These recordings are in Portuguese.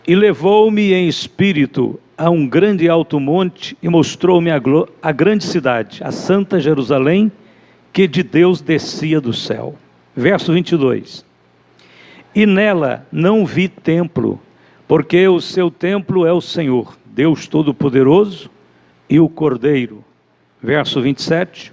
E levou-me em espírito a um grande alto monte e mostrou-me a grande cidade, a santa Jerusalém, que de Deus descia do céu. Verso 22. E nela não vi templo, porque o seu templo é o Senhor, Deus Todo-Poderoso e o Cordeiro. Verso 27.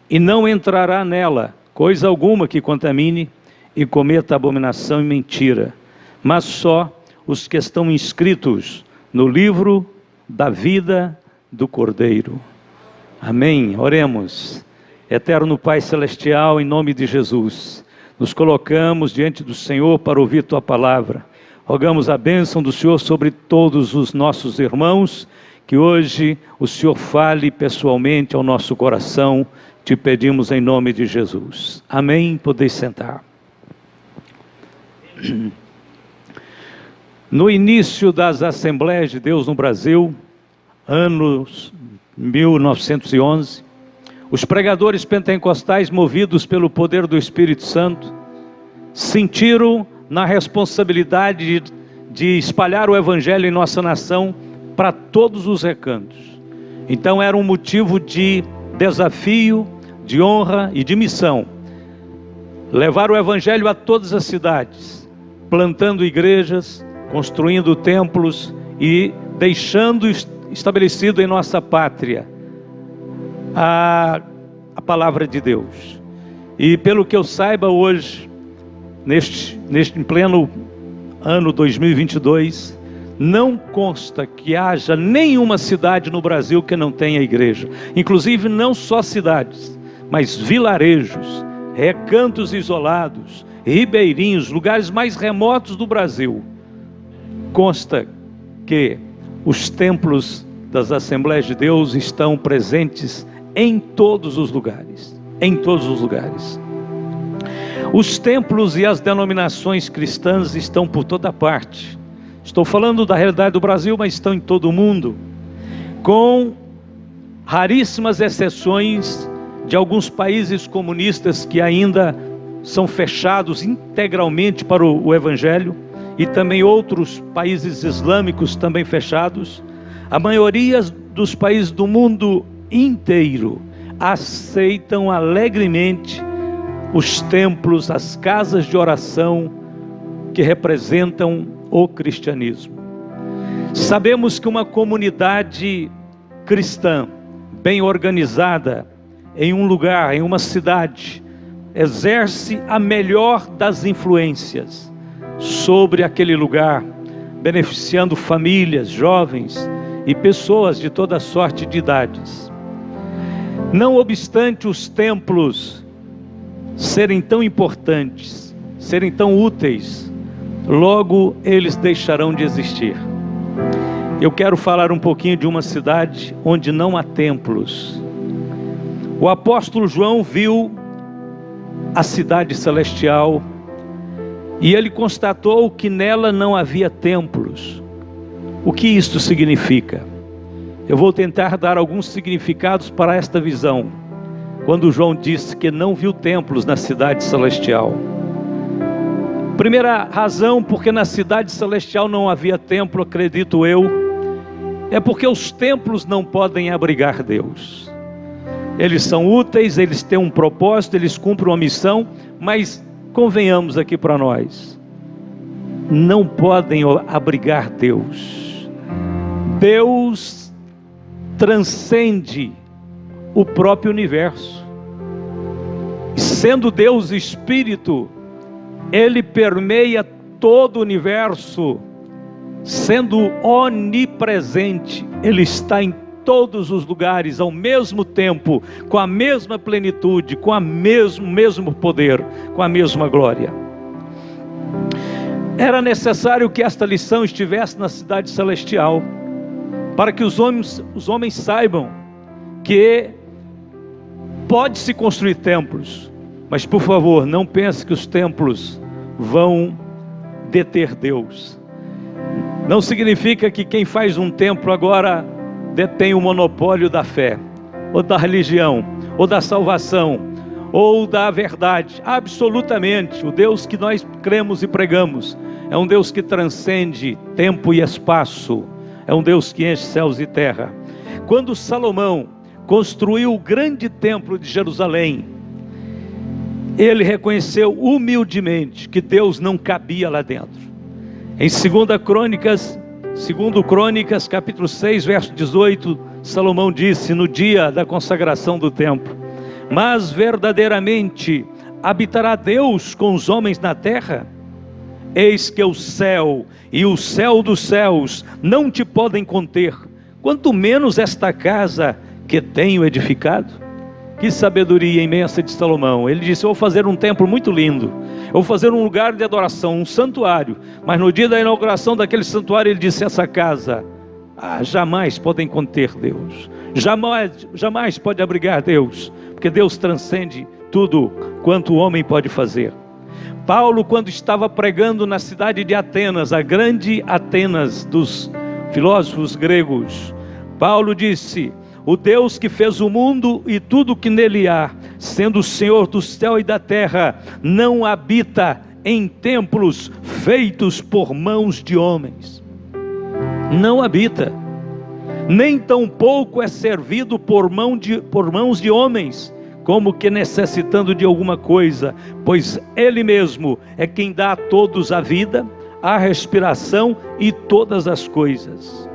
E não entrará nela coisa alguma que contamine e cometa abominação e mentira, mas só os que estão inscritos no livro da vida do Cordeiro. Amém. Oremos. Eterno Pai Celestial, em nome de Jesus, nos colocamos diante do Senhor para ouvir Tua palavra. Rogamos a bênção do Senhor sobre todos os nossos irmãos, que hoje o Senhor fale pessoalmente ao nosso coração. Te pedimos em nome de Jesus. Amém. Podeis sentar. No início das Assembleias de Deus no Brasil, anos 1911, os pregadores pentecostais, movidos pelo poder do Espírito Santo, sentiram na responsabilidade de espalhar o Evangelho em nossa nação para todos os recantos. Então era um motivo de desafio, de honra e de missão. Levar o Evangelho a todas as cidades, plantando igrejas, construindo templos e deixando estabelecido em nossa pátria a palavra de Deus. E pelo que eu saiba hoje, em pleno ano 2022, não consta que haja nenhuma cidade no Brasil que não tenha igreja. Inclusive não só cidades, mas vilarejos, recantos isolados, ribeirinhos, lugares mais remotos do Brasil. Consta que os templos das Assembleias de Deus estão presentes em todos os lugares. Em todos os lugares. Os templos e as denominações cristãs estão por toda parte. Estou falando da realidade do Brasil, mas estão em todo o mundo. Com raríssimas exceções de alguns países comunistas que ainda são fechados integralmente para o Evangelho, e também outros países islâmicos também fechados. A maioria dos países do mundo inteiro aceitam alegremente os templos, as casas de oração que representam o cristianismo. Sabemos que uma comunidade cristã bem organizada em um lugar, em uma cidade, exerce a melhor das influências sobre aquele lugar, beneficiando famílias, jovens e pessoas de toda sorte de idades. Não obstante os templos serem tão importantes, serem tão úteis, logo eles deixarão de existir. Eu quero falar um pouquinho de uma cidade onde não há templos. O apóstolo João viu a cidade celestial e ele constatou que nela não havia templos. O que isto significa? Eu vou tentar dar alguns significados para esta visão. Quando João disse que não viu templos na cidade celestial. Primeira razão porque na cidade celestial não havia templo, acredito eu, é porque os templos não podem abrigar Deus. Eles são úteis, eles têm um propósito, eles cumprem uma missão, mas convenhamos aqui para nós, não podem abrigar Deus. Deus transcende o próprio universo. Sendo Deus Espírito, Ele permeia todo o universo. Sendo onipresente, Ele está em todos os lugares ao mesmo tempo, com a mesma plenitude, com o mesmo poder, com a mesma glória. Era necessário que esta lição estivesse na cidade celestial, para que os homens saibam que pode-se construir templos, mas por favor, não pense que os templos vão deter Deus. Não significa que quem faz um templo agora detém o monopólio da fé, ou da religião, ou da salvação, ou da verdade. Absolutamente, o Deus que nós cremos e pregamos é um Deus que transcende tempo e espaço, é um Deus que enche céus e terra. Quando Salomão construiu o grande templo de Jerusalém, ele reconheceu humildemente que Deus não cabia lá dentro. Em 2 Crônicas, capítulo 6, verso 18, Salomão disse, no dia da consagração do templo: mas verdadeiramente habitará Deus com os homens na terra? Eis que o céu e o céu dos céus não te podem conter, quanto menos esta casa que tenho edificado. Que sabedoria imensa de Salomão. Ele disse: eu vou fazer um templo muito lindo, eu vou fazer um lugar de adoração, um santuário. Mas no dia da inauguração daquele santuário, ele disse: essa casa jamais podem conter Deus, jamais pode abrigar Deus, porque Deus transcende tudo quanto o homem pode fazer. Paulo, quando estava pregando na cidade de Atenas, a grande Atenas dos filósofos gregos, Paulo disse: o Deus que fez o mundo e tudo que nele há, sendo o Senhor do céu e da terra, não habita em templos feitos por mãos de homens. Não habita, nem tampouco é servido por mãos de homens, como que necessitando de alguma coisa, pois Ele mesmo é quem dá a todos a vida, a respiração e todas as coisas.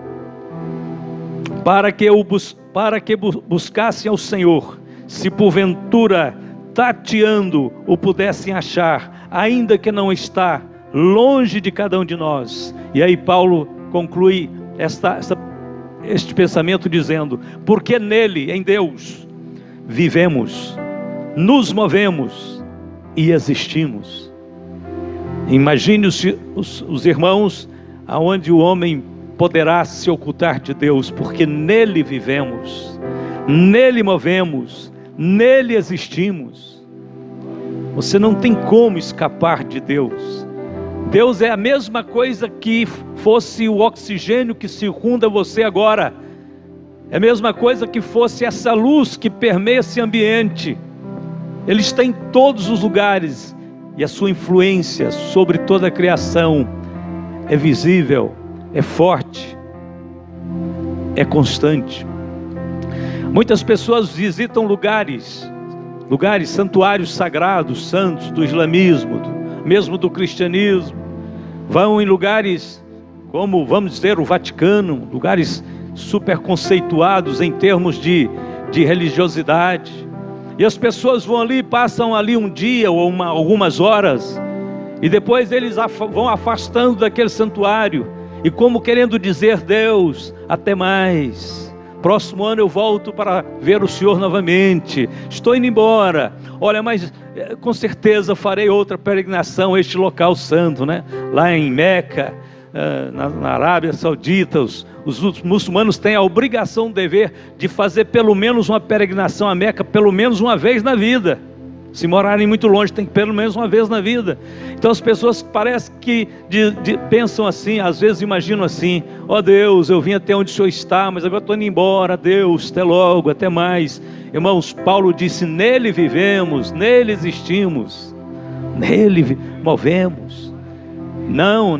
Para que buscassem ao Senhor, se porventura tateando o pudessem achar, ainda que não está longe de cada um de nós. E aí Paulo conclui este pensamento dizendo: porque nele, em Deus, vivemos, nos movemos e existimos. Imagine os irmãos, aonde o homem poderá se ocultar de Deus, porque nele vivemos, nele movemos, nele existimos. Você não tem como escapar de Deus. Deus é a mesma coisa que fosse o oxigênio que circunda você agora, é a mesma coisa que fosse essa luz que permeia esse ambiente. Ele está em todos os lugares, e a sua influência sobre toda a criação é visível, é forte, é constante. Muitas pessoas visitam lugares, santuários sagrados, santos do islamismo, mesmo do cristianismo. Vão em lugares como, vamos dizer, o Vaticano, lugares super conceituados em termos de religiosidade. E as pessoas vão ali, passam ali um dia ou algumas horas, e depois eles vão afastando daquele santuário, e como querendo dizer: Deus, até mais, próximo ano eu volto para ver o Senhor novamente, estou indo embora, olha, mas com certeza farei outra peregrinação a este local santo, né? Lá em Meca, na Arábia Saudita, os muçulmanos têm a obrigação, o dever de fazer pelo menos uma peregrinação a Meca, pelo menos uma vez na vida. Se morarem muito longe, tem que pelo menos uma vez na vida. Então as pessoas parecem que pensam assim, às vezes imaginam assim: ó Deus, eu vim até onde o Senhor está, mas agora estou indo embora. Deus, até logo, até mais. Irmãos, Paulo disse: nele vivemos, nele existimos, nele movemos. Não,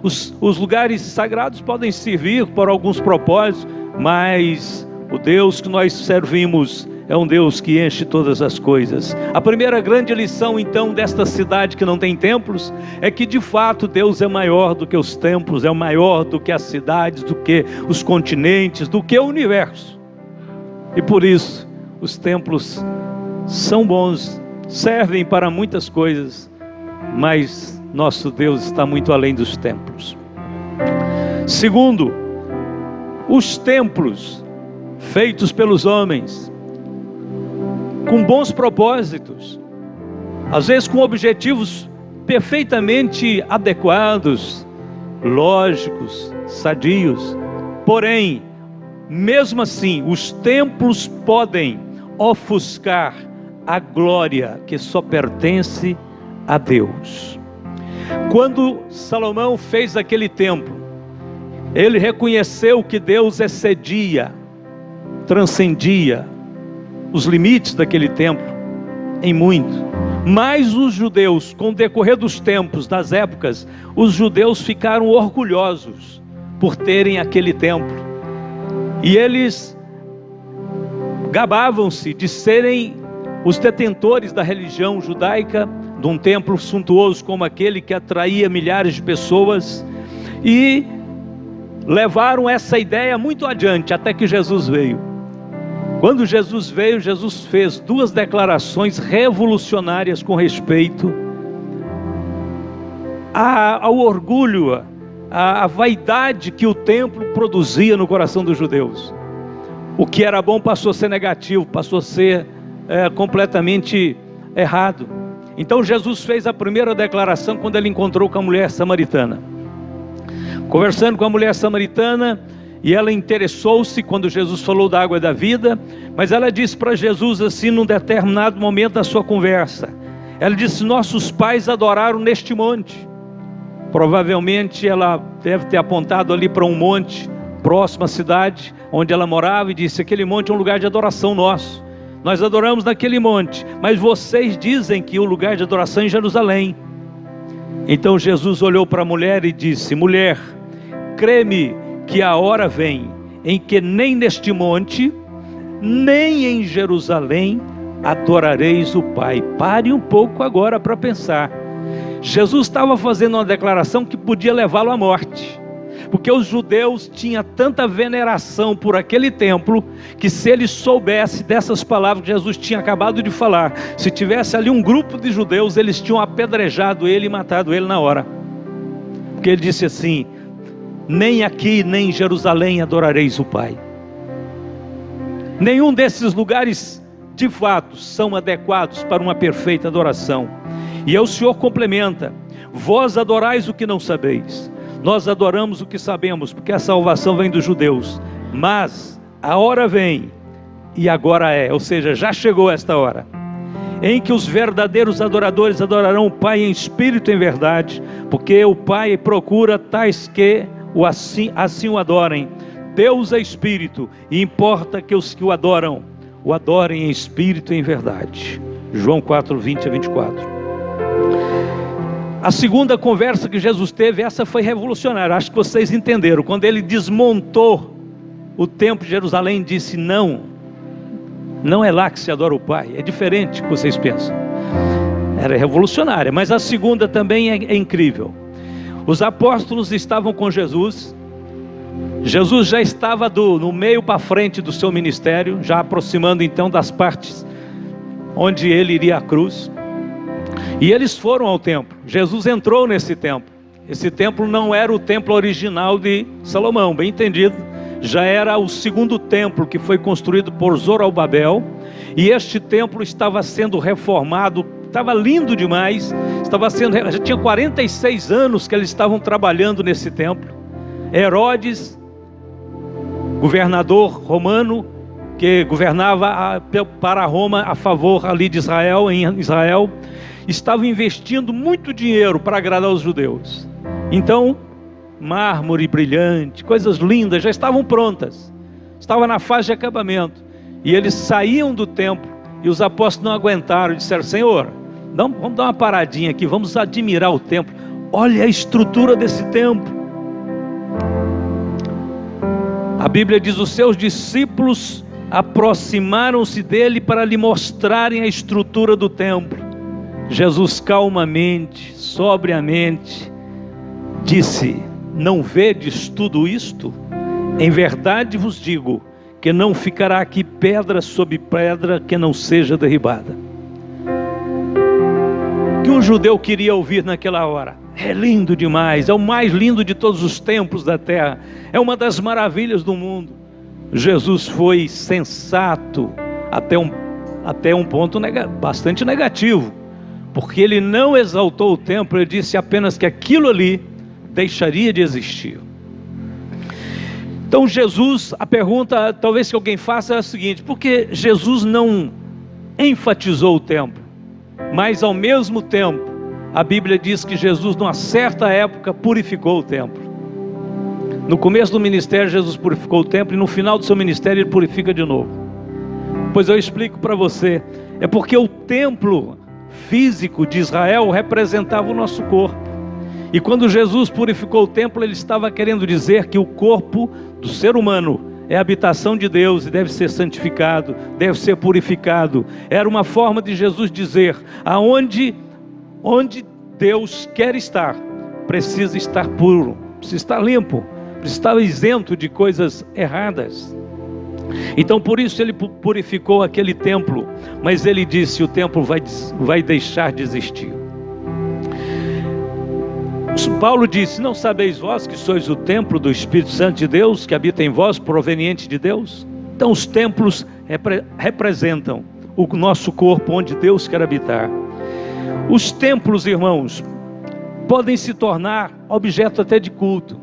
os lugares sagrados podem servir por alguns propósitos, mas o Deus que nós servimos é um Deus que enche todas as coisas. A primeira grande lição então desta cidade que não tem templos é que de fato Deus é maior do que os templos, é maior do que as cidades, do que os continentes, do que o universo. E por isso os templos são bons, servem para muitas coisas, mas nosso Deus está muito além dos templos. Segundo, os templos feitos pelos homens, com bons propósitos, às vezes com objetivos perfeitamente adequados, lógicos, sadios, porém, mesmo assim, os templos podem ofuscar a glória que só pertence a Deus. Quando Salomão fez aquele templo, ele reconheceu que Deus excedia, transcendia os limites daquele templo. em muito. Mas os judeus, com o decorrer dos tempos, das épocas, os judeus ficaram orgulhosos por terem aquele templo. E eles gabavam-se de serem os detentores da religião judaica, de um templo suntuoso como aquele que atraía milhares de pessoas, e levaram essa ideia muito adiante, até que Jesus veio. Quando Jesus veio, Jesus fez duas declarações revolucionárias com respeito ao orgulho, à vaidade que o templo produzia no coração dos judeus. O que era bom passou a ser negativo, passou a ser completamente errado. Então Jesus fez a primeira declaração quando ele encontrou com a mulher samaritana. Conversando com a mulher samaritana, e ela interessou-se quando Jesus falou da água da vida, mas ela disse para Jesus assim, num determinado momento da sua conversa, ela disse: nossos pais adoraram neste monte. Provavelmente ela deve ter apontado ali para um monte próximo à cidade onde ela morava, e disse: aquele monte é um lugar de adoração nosso, nós adoramos naquele monte, mas vocês dizem que o lugar de adoração é em Jerusalém. Então Jesus olhou para a mulher e disse: mulher, crê-me que a hora vem em que nem neste monte, nem em Jerusalém adorareis o Pai. Pare um pouco agora para pensar. Jesus estava fazendo uma declaração que podia levá-lo à morte, porque os judeus tinham tanta veneração por aquele templo, que se ele soubesse dessas palavras que Jesus tinha acabado de falar, se tivesse ali um grupo de judeus, eles tinham apedrejado ele e matado ele na hora. Porque ele disse assim: nem aqui nem em Jerusalém adorareis o Pai. Nenhum desses lugares de fato são adequados para uma perfeita adoração. E aí o Senhor complementa: vós adorais o que não sabeis, nós adoramos o que sabemos, porque a salvação vem dos judeus. Mas a hora vem, e agora é, ou seja, já chegou esta hora, em que os verdadeiros adoradores adorarão o Pai em espírito e em verdade, porque o Pai procura tais que assim o adorem. Deus é espírito, e importa que os que o adorem em espírito e em verdade. João 4, 20 a 24. A segunda conversa que Jesus teve, essa foi revolucionária, acho que vocês entenderam. Quando ele desmontou o templo de Jerusalém, disse: não é lá que se adora o Pai, é diferente do que vocês pensam. Era revolucionária. Mas a segunda também é incrível. Os apóstolos estavam com Jesus. Jesus já estava no meio para frente do seu ministério, já aproximando então das partes onde ele iria à cruz. E eles foram ao templo. Jesus entrou nesse templo. Esse templo não era o templo original de Salomão, bem entendido. Já era o segundo templo que foi construído por Zorobabel. E este templo estava sendo reformado, estava lindo demais. Já tinha 46 anos que eles estavam trabalhando nesse templo. Herodes, governador romano, que governava para Roma a favor ali de Israel, em Israel, estava investindo muito dinheiro para agradar os judeus. Então, mármore brilhante, coisas lindas, já estavam prontas, estava na fase de acabamento. E eles saíam do templo, e os apóstolos não aguentaram, disseram: Senhor, vamos dar uma paradinha aqui, vamos admirar o templo. Olha a estrutura desse templo. A Bíblia diz: os seus discípulos aproximaram-se dele para lhe mostrarem a estrutura do templo. Jesus calmamente, sobriamente disse: não vedes tudo isto? Em verdade vos digo que não ficará aqui pedra sobre pedra que não seja derribada. O que um judeu queria ouvir naquela hora? É lindo demais, é o mais lindo de todos os templos da terra, é uma das maravilhas do mundo. Jesus foi sensato até um ponto bastante negativo, porque ele não exaltou o templo, ele disse apenas que aquilo ali deixaria de existir. Então Jesus, a pergunta talvez que alguém faça é a seguinte: por que Jesus não enfatizou o templo? Mas ao mesmo tempo, a Bíblia diz que Jesus, numa certa época, purificou o templo. No começo do ministério, Jesus purificou o templo, e no final do seu ministério, ele purifica de novo. Pois eu explico para você. É porque o templo físico de Israel representava o nosso corpo. E quando Jesus purificou o templo, ele estava querendo dizer que o corpo do ser humano é a habitação de Deus e deve ser santificado, deve ser purificado. Era uma forma de Jesus dizer: onde Deus quer estar, precisa estar puro, precisa estar limpo, precisa estar isento de coisas erradas. Então por isso ele purificou aquele templo, mas ele disse: o templo vai deixar de existir. Paulo disse: não sabeis vós que sois o templo do Espírito Santo de Deus, que habita em vós, proveniente de Deus? Então os templos representam o nosso corpo, onde Deus quer habitar. Os templos, irmãos, podem se tornar objeto até de culto.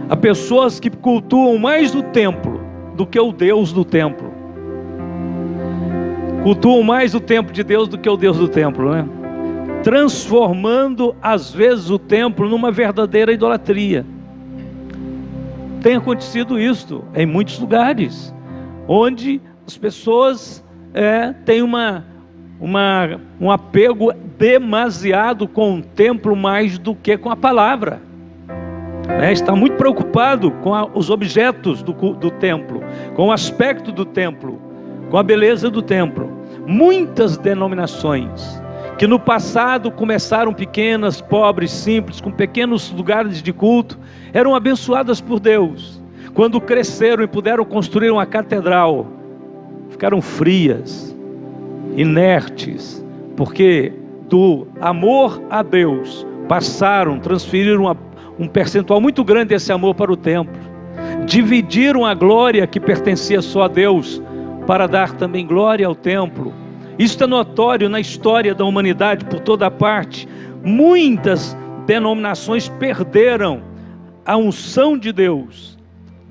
Há pessoas que cultuam mais o templo do que o Deus do templo. Cultuam mais o templo de Deus do que o Deus do templo, né? Transformando às vezes o templo numa verdadeira idolatria. Tem acontecido isso em muitos lugares, onde as pessoas têm um apego demasiado com o templo mais do que com a palavra. Está muito preocupado com os objetos do templo, com o aspecto do templo, com a beleza do templo. Muitas denominações que no passado começaram pequenas, pobres, simples, com pequenos lugares de culto, eram abençoadas por Deus. Quando cresceram e puderam construir uma catedral, ficaram frias, inertes, porque do amor a Deus transferiram um percentual muito grande desse amor para o templo, dividiram a glória que pertencia só a Deus para dar também glória ao templo. Isso é notório na história da humanidade por toda parte. Muitas denominações perderam a unção de Deus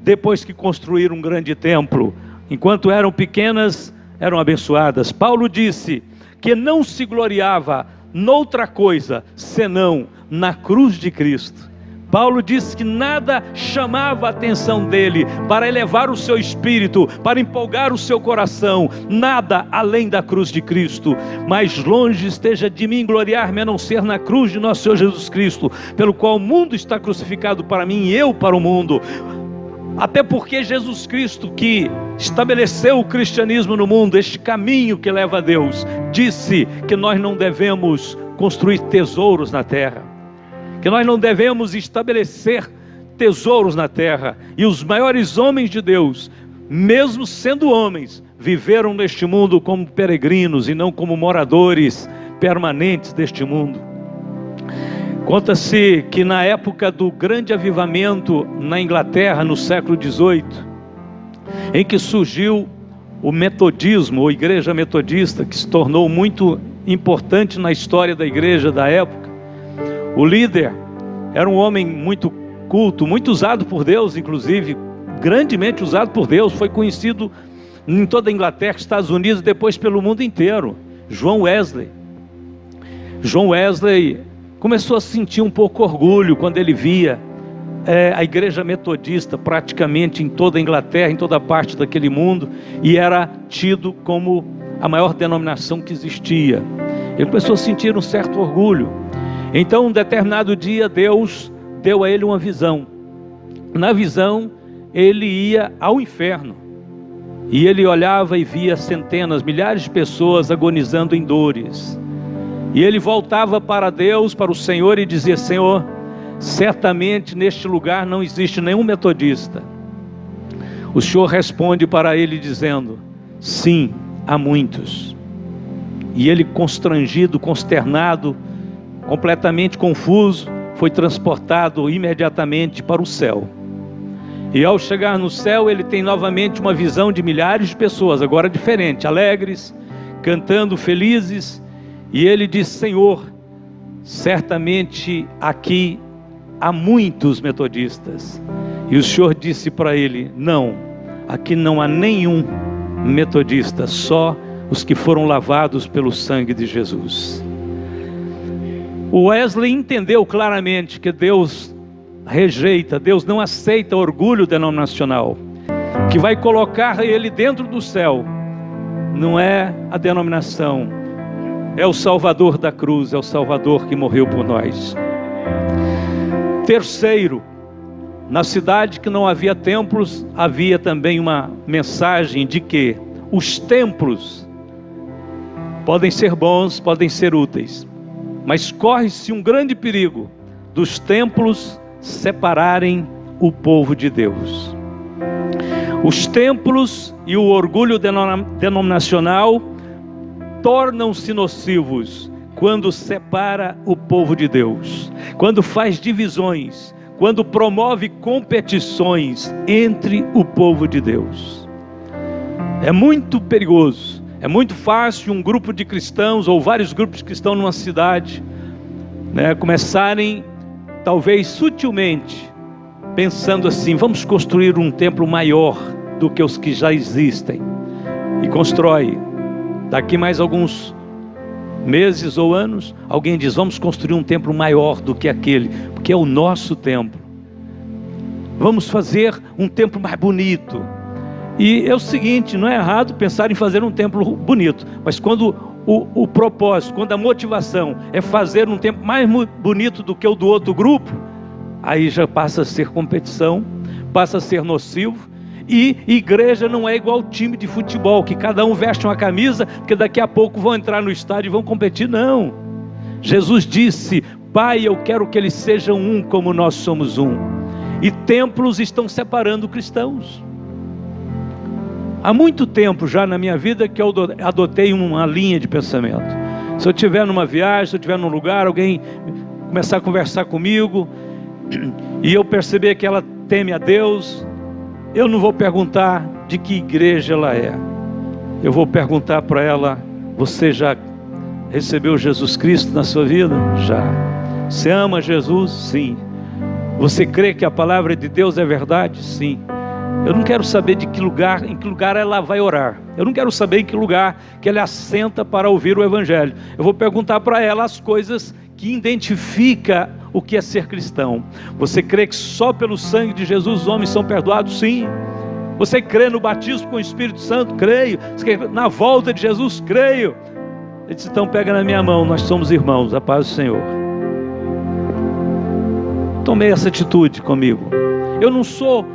depois que construíram um grande templo. Enquanto eram pequenas, eram abençoadas. Paulo disse que não se gloriava noutra coisa senão na cruz de Cristo. Paulo disse que nada chamava a atenção dele para elevar o seu espírito, para empolgar o seu coração, nada além da cruz de Cristo. Mas longe esteja de mim gloriar-me a não ser na cruz de nosso Senhor Jesus Cristo, pelo qual o mundo está crucificado para mim e eu para o mundo. Até porque Jesus Cristo, que estabeleceu o cristianismo no mundo, este caminho que leva a Deus, disse que nós não devemos construir tesouros na terra, que nós não devemos estabelecer tesouros na terra. E os maiores homens de Deus, mesmo sendo homens, viveram neste mundo como peregrinos e não como moradores permanentes deste mundo. Conta-se que na época do grande avivamento na Inglaterra, no século XVIII, em que surgiu o metodismo, ou igreja metodista, que se tornou muito importante na história da igreja da época, o líder era um homem muito culto, muito usado por Deus, inclusive, grandemente usado por Deus, foi conhecido em toda a Inglaterra, Estados Unidos, depois pelo mundo inteiro, John Wesley. John Wesley começou a sentir um pouco orgulho quando ele via a igreja metodista praticamente em toda a Inglaterra, em toda parte daquele mundo, e era tido como a maior denominação que existia. Ele começou a sentir um certo orgulho. Então, um determinado dia, Deus deu a ele uma visão. Na visão, ele ia ao inferno. E ele olhava e via centenas, milhares de pessoas agonizando em dores. E ele voltava para Deus, para o Senhor, e dizia: Senhor, certamente neste lugar não existe nenhum metodista. O Senhor responde para ele dizendo: sim, há muitos. E ele, constrangido, consternado, completamente confuso, foi transportado imediatamente para o céu. E ao chegar no céu, ele tem novamente uma visão de milhares de pessoas, agora diferente, alegres, cantando, felizes. E ele diz: Senhor, certamente aqui há muitos metodistas. E o Senhor disse para ele: não, aqui não há nenhum metodista, só os que foram lavados pelo sangue de Jesus. O Wesley entendeu claramente que Deus rejeita, Deus não aceita orgulho denominacional, que vai colocar ele dentro do céu, não é a denominação, é o Salvador da cruz, é o Salvador que morreu por nós. Terceiro, na cidade que não havia templos, havia também uma mensagem de que os templos podem ser bons, podem ser úteis, mas corre-se um grande perigo dos templos separarem o povo de Deus. Os templos e o orgulho denominacional tornam-se nocivos quando separa o povo de Deus, quando faz divisões, quando promove competições entre o povo de Deus. É muito perigoso, é muito fácil um grupo de cristãos ou vários grupos de cristãos numa cidade, começarem, talvez sutilmente, pensando assim: vamos construir um templo maior do que os que já existem. E constrói. Daqui mais alguns meses ou anos, alguém diz: vamos construir um templo maior do que aquele, porque é o nosso templo. Vamos fazer um templo mais bonito. E é o seguinte, não é errado pensar em fazer um templo bonito, mas quando o propósito, quando a motivação é fazer um templo mais bonito do que o do outro grupo, aí já passa a ser competição, passa a ser nocivo. E igreja não é igual time de futebol, que cada um veste uma camisa, porque daqui a pouco vão entrar no estádio e vão competir. Não. Jesus disse: Pai, eu quero que eles sejam um como nós somos um. E templos estão separando cristãos. Há muito tempo já na minha vida que eu adotei uma linha de pensamento. Se eu estiver numa viagem, se eu estiver num lugar, alguém começar a conversar comigo, e eu perceber que ela teme a Deus, eu não vou perguntar de que igreja ela é. Eu vou perguntar para ela: você já recebeu Jesus Cristo na sua vida? Já. Você ama Jesus? Sim. Você crê que a palavra de Deus é verdade? Sim. Eu não quero saber em que lugar ela vai orar. Eu não quero saber em que lugar que ela assenta para ouvir o Evangelho. Eu vou perguntar para ela as coisas que identifica o que é ser cristão. Você crê que só pelo sangue de Jesus os homens são perdoados? Sim. Você crê no batismo com o Espírito Santo? Creio. Você crê na volta de Jesus? Creio. Ele disse: então pega na minha mão, nós somos irmãos, a paz do Senhor. Tomei essa atitude comigo. Eu não sou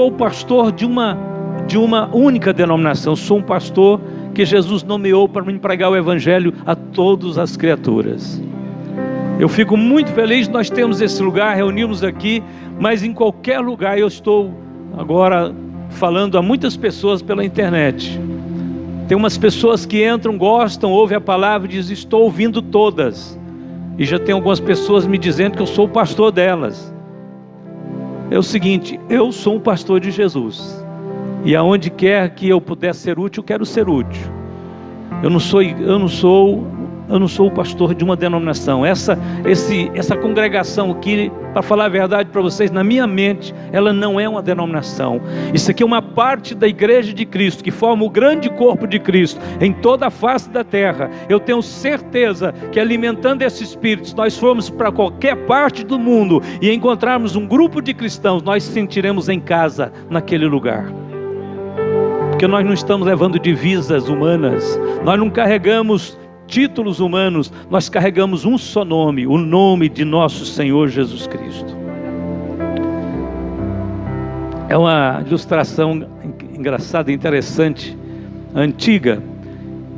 o pastor de uma única denominação. Sou um pastor que Jesus nomeou para me pregar o Evangelho a todas as criaturas. Eu fico muito feliz de nós termos esse lugar, reunimos aqui, mas em qualquer lugar. Eu estou agora falando a muitas pessoas pela internet. Tem umas pessoas que entram, gostam, ouvem a palavra e dizem: estou ouvindo todas. E já tem algumas pessoas me dizendo que eu sou o pastor delas. É o seguinte: eu sou um pastor de Jesus, e aonde quer que eu puder ser útil, eu quero ser útil. Eu não sou o pastor de uma denominação. Essa congregação aqui, para falar a verdade para vocês, na minha mente, ela não é uma denominação. Isso aqui é uma parte da igreja de Cristo, que forma o grande corpo de Cristo em toda a face da terra. Eu tenho certeza que, alimentando esse espírito, se nós formos para qualquer parte do mundo e encontrarmos um grupo de cristãos, nós sentiremos em casa naquele lugar. Porque nós não estamos levando divisas humanas, nós não carregamos títulos humanos, nós carregamos um só nome, o nome de nosso Senhor Jesus Cristo. É uma ilustração engraçada, interessante, antiga.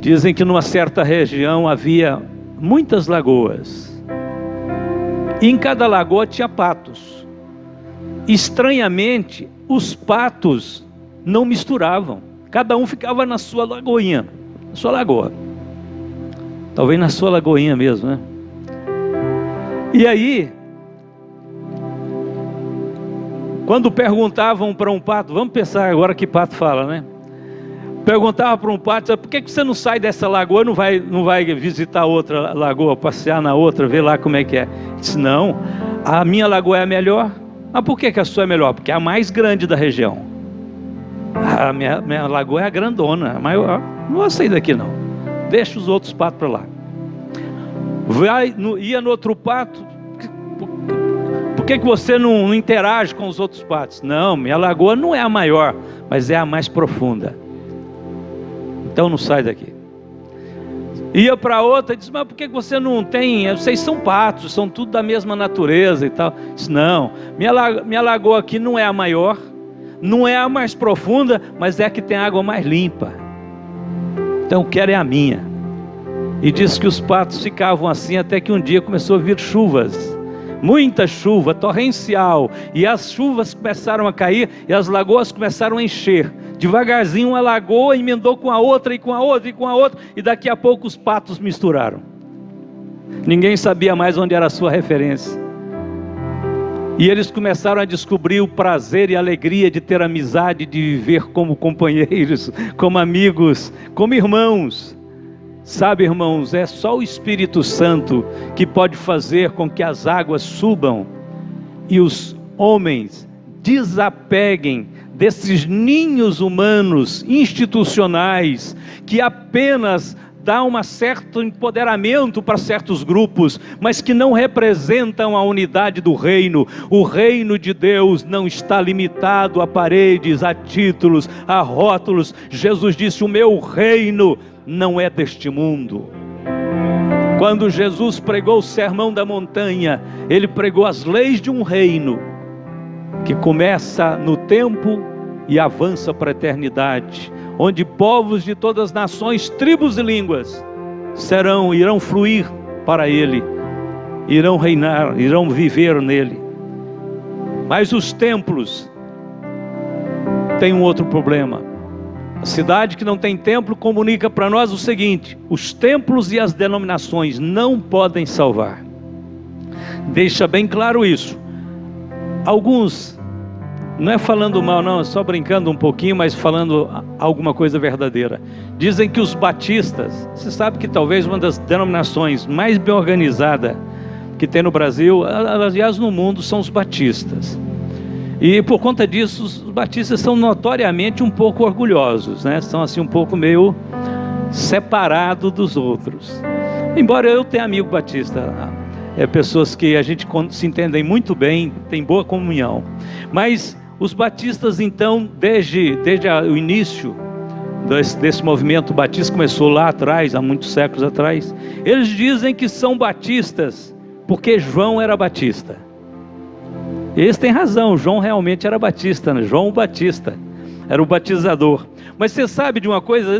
Dizem que numa certa região havia muitas lagoas, e em cada lagoa tinha patos. Estranhamente, os patos não misturavam, cada um ficava na sua lagoinha, na sua lagoa. Talvez na sua lagoinha mesmo, né? E aí, quando perguntavam para um pato, vamos pensar agora que pato fala, né? Perguntava para um pato: por que você não sai dessa lagoa, não vai visitar outra lagoa, passear na outra, ver lá como é que é? Ele disse: não, a minha lagoa é a melhor. Mas por que a sua é melhor? Porque é a mais grande da região. A minha lagoa é a grandona, a maior. Não vou sair daqui não. Deixa os outros patos para lá. Ia no outro pato: por que você não interage com os outros patos? Não, minha lagoa não é a maior, mas é a mais profunda. Então não sai daqui. Ia para outra e disse, mas por que você não tem? Vocês são patos, são tudo da mesma natureza e tal. Disse, não, minha lagoa aqui não é a maior, não é a mais profunda, mas é a que tem água mais limpa. Então eu quero é a minha. E disse que os patos ficavam assim até que um dia começou a vir chuvas, muita chuva, torrencial, e as chuvas começaram a cair e as lagoas começaram a encher. Devagarzinho uma lagoa emendou com a outra e com a outra e com a outra, e daqui a pouco os patos misturaram. Ninguém sabia mais onde era a sua referência. E eles começaram a descobrir o prazer e a alegria de ter amizade, de viver como companheiros, como amigos, como irmãos. Sabe, irmãos, é só o Espírito Santo que pode fazer com que as águas subam e os homens desapeguem desses ninhos humanos institucionais que apenas dá um certo empoderamento para certos grupos, mas que não representam a unidade do reino. O reino de Deus não está limitado a paredes, a títulos, a rótulos. Jesus disse, o meu reino não é deste mundo. Quando Jesus pregou o Sermão da Montanha, ele pregou as leis de um reino que começa no tempo e avança para a eternidade, onde povos de todas as nações, tribos e línguas irão fluir para ele, irão reinar, irão viver nele. Mas os templos têm um outro problema. A cidade que não tem templo comunica para nós o seguinte: os templos e as denominações não podem salvar. Deixa bem claro isso. Alguns, não é falando mal não, é só brincando um pouquinho, mas falando alguma coisa verdadeira. Dizem que os batistas, você sabe que talvez uma das denominações mais bem organizadas que tem no Brasil, aliás no mundo, são os batistas. E por conta disso, os batistas são notoriamente um pouco orgulhosos, né? São assim um pouco meio separados dos outros. Embora eu tenha amigo batista, pessoas que a gente se entendem muito bem, tem boa comunhão. Mas os batistas então, desde o início desse movimento batista, começou lá atrás, há muitos séculos atrás, eles dizem que são batistas porque João era batista. E eles têm razão, João realmente era batista, né? João Batista era o batizador. Mas você sabe de uma coisa,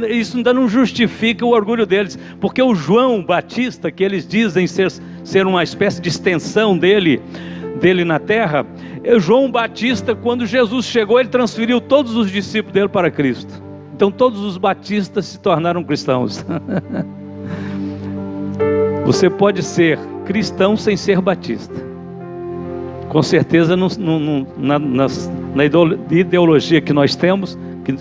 isso ainda não justifica o orgulho deles, porque o João Batista, que eles dizem ser uma espécie de extensão dele na terra, João Batista, quando Jesus chegou, ele transferiu todos os discípulos dele para Cristo. Então todos os batistas se tornaram cristãos. Você pode ser cristão sem ser batista. Com certeza na ideologia que nós temos,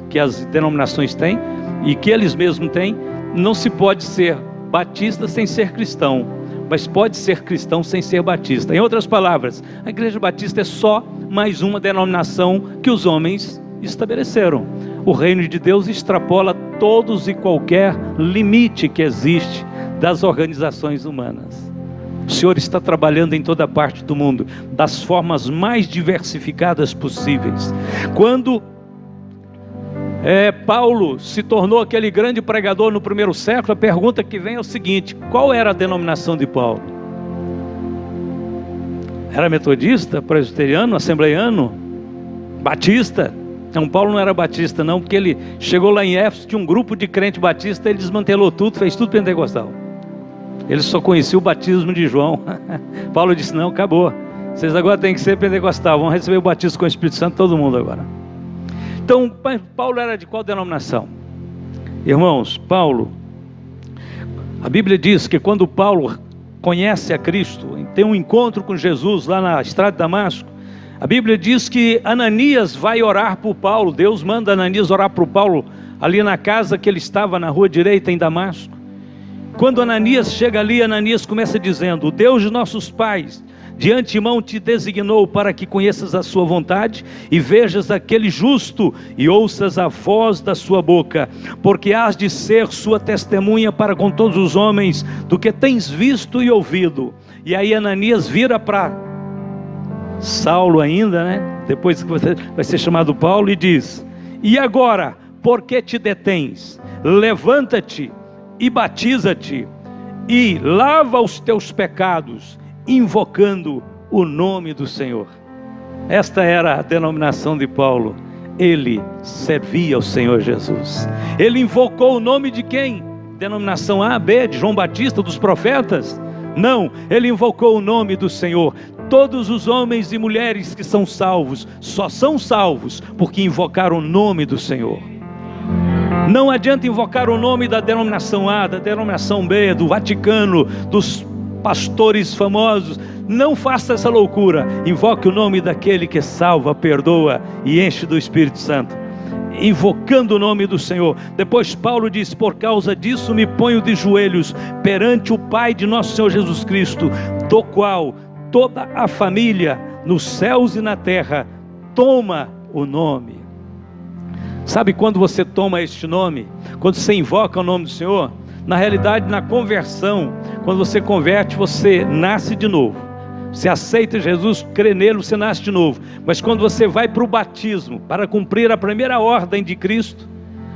que as denominações têm e que eles mesmos têm, não se pode ser batista sem ser cristão, mas pode ser cristão sem ser batista. Em outras palavras, a Igreja Batista é só mais uma denominação que os homens estabeleceram. O reino de Deus extrapola todos e qualquer limite que existe das organizações humanas. O Senhor está trabalhando em toda parte do mundo, das formas mais diversificadas possíveis. Quando Paulo se tornou aquele grande pregador no primeiro século, a pergunta que vem é o seguinte: qual era a denominação de Paulo? Era metodista, presbiteriano, assembleiano, batista? Não, Paulo não era batista não, porque ele chegou lá em Éfeso, tinha um grupo de crente batista, ele desmantelou tudo, fez tudo pentecostal. Ele só conhecia o batismo de João. Paulo disse, não, acabou. Vocês agora têm que ser pentecostal, vão receber o batismo com o Espírito Santo, todo mundo agora. Então, Paulo era de qual denominação? Irmãos, a Bíblia diz que quando Paulo conhece a Cristo, tem um encontro com Jesus lá na estrada de Damasco, a Bíblia diz que Ananias vai orar por Paulo. Deus manda Ananias orar por Paulo, ali na casa que ele estava, na rua direita em Damasco. Quando Ananias chega ali, Ananias começa dizendo: o Deus de nossos pais de antemão te designou para que conheças a sua vontade e vejas aquele justo e ouças a voz da sua boca, porque hás de ser sua testemunha para com todos os homens do que tens visto e ouvido. E aí Ananias vira para Saulo ainda, né? Depois que vai ser chamado Paulo, e diz: e agora, por que te detens? Levanta-te e batiza-te, e lava os teus pecados, invocando o nome do Senhor. Esta era a denominação de Paulo. Ele servia ao Senhor Jesus. Ele invocou o nome de quem? Denominação A, B, de João Batista, dos profetas? Não, ele invocou o nome do Senhor. Todos os homens e mulheres que são salvos, só são salvos porque invocaram o nome do Senhor. Não adianta invocar o nome da denominação A, da denominação B, do Vaticano, dos pastores famosos. Não faça essa loucura. Invoque o nome daquele que salva, perdoa e enche do Espírito Santo, invocando o nome do Senhor. Depois Paulo diz: por causa disso me ponho de joelhos perante o Pai de nosso Senhor Jesus Cristo, do qual toda a família nos céus e na terra toma o nome. Sabe quando você toma este nome? Quando você invoca o nome do Senhor? Na realidade, na conversão, quando você converte, você nasce de novo. Você aceita Jesus, crê nele, você nasce de novo. Mas quando você vai para o batismo, para cumprir a primeira ordem de Cristo,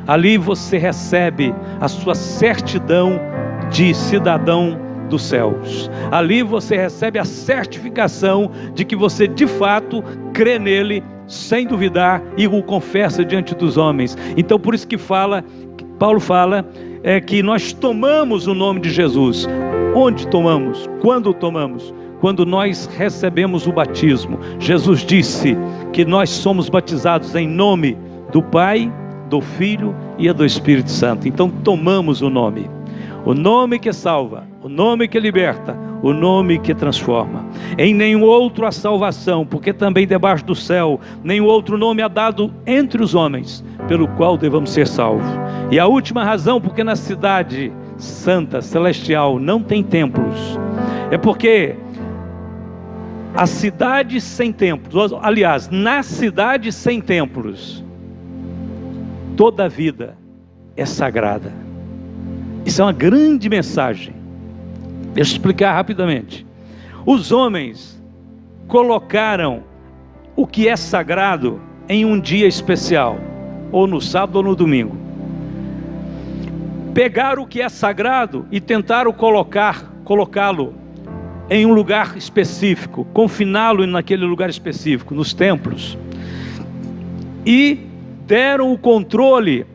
ali você recebe a sua certidão de cidadão dos céus. Ali você recebe a certificação de que você de fato crê nele, sem duvidar, e o confessa diante dos homens. Então por isso que Paulo fala que nós tomamos o nome de Jesus. Onde tomamos? Quando tomamos? Quando nós recebemos o batismo. Jesus disse que nós somos batizados em nome do Pai, do Filho e do Espírito Santo. Então tomamos o nome que salva, o nome que liberta, o nome que transforma. Em nenhum outro há salvação, porque também debaixo do céu nenhum outro nome há dado entre os homens, pelo qual devamos ser salvos. E a última razão, porque na cidade santa, celestial, não tem templos, é porque a cidade sem templos, aliás, na cidade sem templos, toda a vida é sagrada. Isso é uma grande mensagem. Deixa eu explicar rapidamente. Os homens colocaram o que é sagrado em um dia especial, ou no sábado ou no domingo. Pegaram o que é sagrado e tentaram colocá-lo em um lugar específico, confiná-lo naquele lugar específico, nos templos, e deram o controle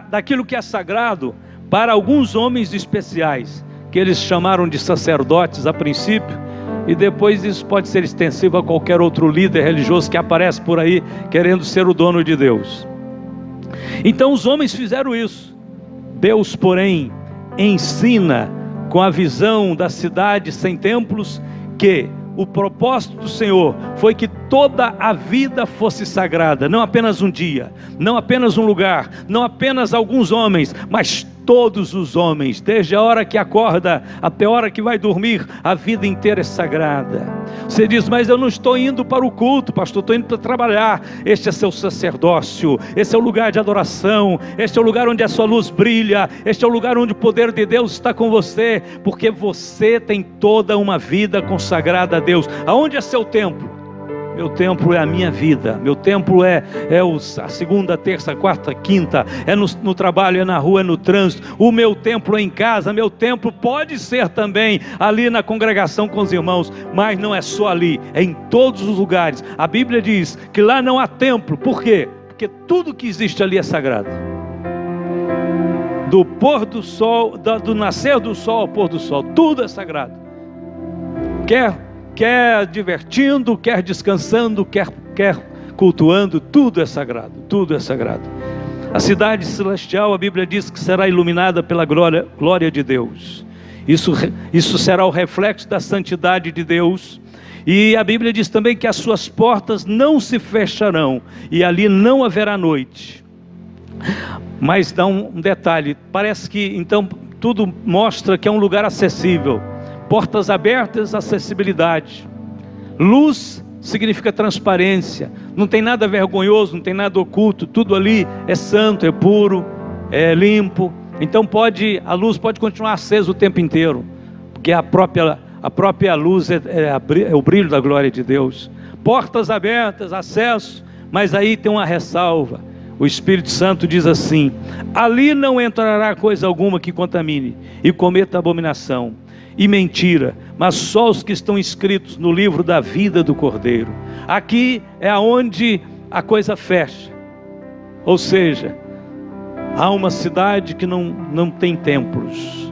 daquilo que é sagrado para alguns homens especiais, que eles chamaram de sacerdotes a princípio, e depois isso pode ser extensivo a qualquer outro líder religioso que aparece por aí querendo ser o dono de Deus. Então os homens fizeram isso. Deus, porém, ensina com a visão da cidade sem templos que o propósito do Senhor foi que toda a vida fosse sagrada, não apenas um dia, não apenas um lugar, não apenas alguns homens, mas todos os homens, desde a hora que acorda até a hora que vai dormir, a vida inteira é sagrada. Você diz: mas eu não estou indo para o culto, pastor, estou indo para trabalhar. Este é seu sacerdócio, esse é o lugar de adoração, este é o lugar onde a sua luz brilha, este é o lugar onde o poder de Deus está com você, porque você tem toda uma vida consagrada a Deus. Aonde é seu templo? Meu templo é a minha vida. Meu templo é a segunda, terça, quarta, quinta. É no trabalho, é na rua, é no trânsito. O meu templo é em casa. Meu templo pode ser também ali na congregação com os irmãos, mas não é só ali, é em todos os lugares. A Bíblia diz que lá não há templo. Por quê? Porque tudo que existe ali é sagrado. Do pôr do sol, do nascer do sol ao pôr do sol, tudo é sagrado. Quer divertindo, quer descansando, quer cultuando, tudo é sagrado, tudo é sagrado. A cidade celestial, a Bíblia diz que será iluminada pela glória de Deus. Isso será o reflexo da santidade de Deus. E a Bíblia diz também que as suas portas não se fecharão, e ali não haverá noite. Mas dá um detalhe, parece que então tudo mostra que é um lugar acessível. Portas abertas, acessibilidade. Luz significa transparência. Não tem nada vergonhoso, não tem nada oculto. Tudo ali é santo, é puro, é limpo. Então a luz pode continuar acesa o tempo inteiro, porque a própria luz é o brilho da glória de Deus. Portas abertas, acesso, mas aí tem uma ressalva. o Espírito Santo diz assim: ali não entrará coisa alguma que contamine e cometa abominação e mentira, mas só os que estão inscritos no livro da vida do Cordeiro. Aqui é onde a coisa fecha, ou seja, há uma cidade que não tem templos,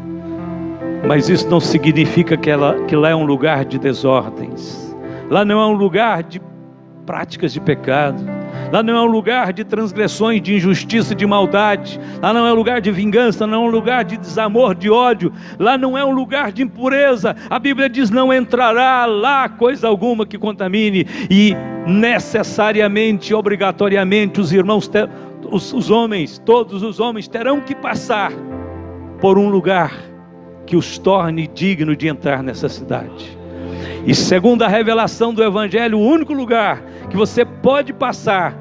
mas isso não significa que lá é um lugar de desordens, lá não é um lugar de práticas de pecado, lá não é um lugar de transgressões, de injustiça, de maldade, lá não é um lugar de vingança, não é um lugar de desamor, de ódio, lá não é um lugar de impureza. A Bíblia diz: não entrará lá coisa alguma que contamine, e necessariamente, obrigatoriamente, os irmãos, os homens, todos os homens terão que passar por um lugar que os torne dignos de entrar nessa cidade. E segundo a revelação do Evangelho, o único lugar que você pode passar,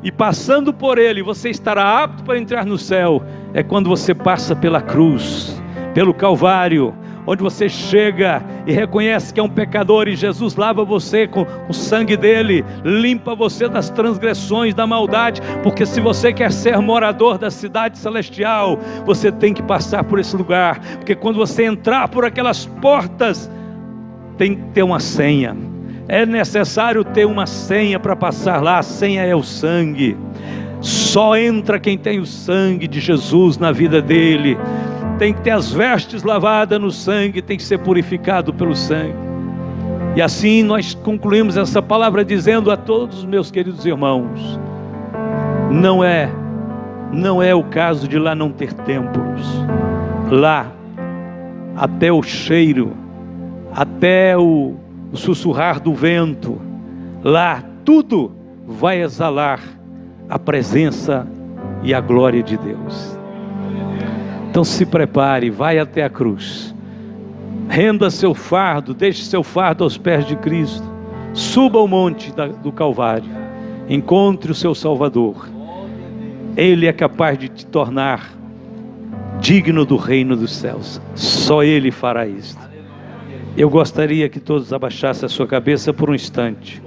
e passando por ele você estará apto para entrar no céu, é quando você passa pela cruz, pelo Calvário, onde você chega e reconhece que é um pecador, e Jesus lava você com o sangue dele, limpa você das transgressões, da maldade, porque se você quer ser morador da cidade celestial, você tem que passar por esse lugar, porque quando você entrar por aquelas portas, tem que ter uma senha, é necessário ter uma senha para passar lá. A senha é o sangue. Só entra quem tem o sangue de Jesus na vida dele, tem que ter as vestes lavadas no sangue, tem que ser purificado pelo sangue. E assim nós concluímos essa palavra dizendo a todos os meus queridos irmãos: não é o caso de lá não ter templos. Lá, até o cheiro, até o sussurrar do vento, lá tudo vai exalar a presença e a glória de Deus. Então se prepare, vai até a cruz, renda seu fardo, deixe seu fardo aos pés de Cristo, suba ao monte do Calvário, encontre o seu Salvador. Ele é capaz de te tornar digno do reino dos céus, só Ele fará isso. Eu gostaria que todos abaixassem a sua cabeça por um instante.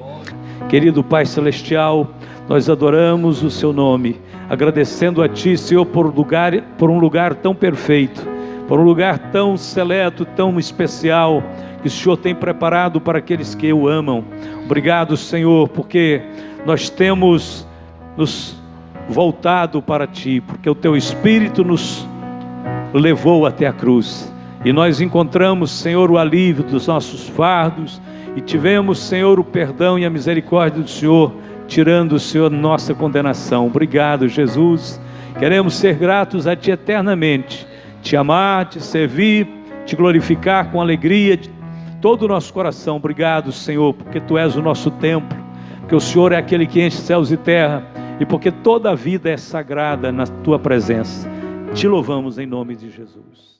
Querido Pai Celestial, nós adoramos o Seu nome, agradecendo a Ti, Senhor, por um lugar tão perfeito, por um lugar tão seleto, tão especial, que o Senhor tem preparado para aqueles que o amam. Obrigado, Senhor, porque nós temos nos voltado para Ti, porque o Teu Espírito nos levou até a cruz, e nós encontramos, Senhor, o alívio dos nossos fardos, e tivemos, Senhor, o perdão e a misericórdia do Senhor, tirando, Senhor, nossa condenação. Obrigado, Jesus. Queremos ser gratos a Ti eternamente, Te amar, Te servir, Te glorificar com alegria de todo o nosso coração. Obrigado, Senhor, porque Tu és o nosso templo, porque o Senhor é aquele que enche céus e terra, e porque toda a vida é sagrada na Tua presença. Te louvamos em nome de Jesus.